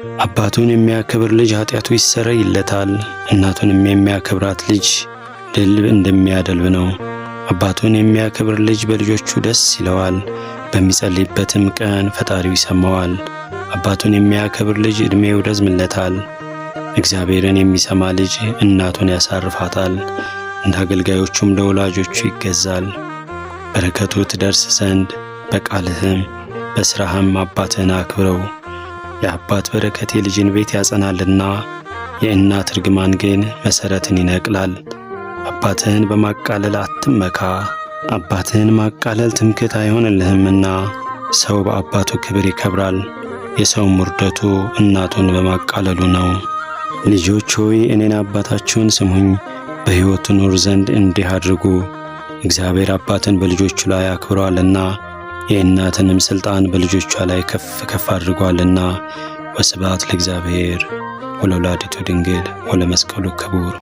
አባቱን የሚያከብር ልጅ ኃጢአቱ ይሰረይለታል፣ እናቱንም የሚያከብራት ልጅ ድል እንደሚያደልብ ነው። አባቱን የሚያከብር ልጅ በልጆቹ ደስ ይለዋል፣ በሚጸልይበትም ቀን ፈጣሪው ይሰማዋል። አባቱን የሚያከብር ልጅ ዕድሜው ይረዝምለታል። እግዚአብሔርን የሚሰማ ልጅ እናቱን ያሳርፋታል፣ እንደ አገልጋዮቹም ለወላጆቹ ይገዛል። በረከቱ ትደርስ ዘንድ በቃልህም በሥራህም አባትህን አክብረው። የአባት በረከት የልጅን ቤት ያጸናልና፣ የእናት እርግማን ግን መሠረትን ይነቅላል። አባትህን በማቃለል አትመካ፣ አባትህን ማቃለል ትምክህት አይሆንልህምና። ሰው በአባቱ ክብር ይከብራል፣ የሰውም ውርደቱ እናቱን በማቃለሉ ነው። ልጆች ሆይ እኔን አባታችሁን ስሙኝ፣ በሕይወት ትኖር ዘንድ እንዲህ አድርጉ። እግዚአብሔር አባትን በልጆቹ ላይ አክብሯልና፣ የእናትንም ሥልጣን በልጆቿ ላይ ከፍ ከፍ አድርጓልና። ወስብሐት ለእግዚአብሔር ወለወላዲቱ ድንግል ወለመስቀሉ ክቡር።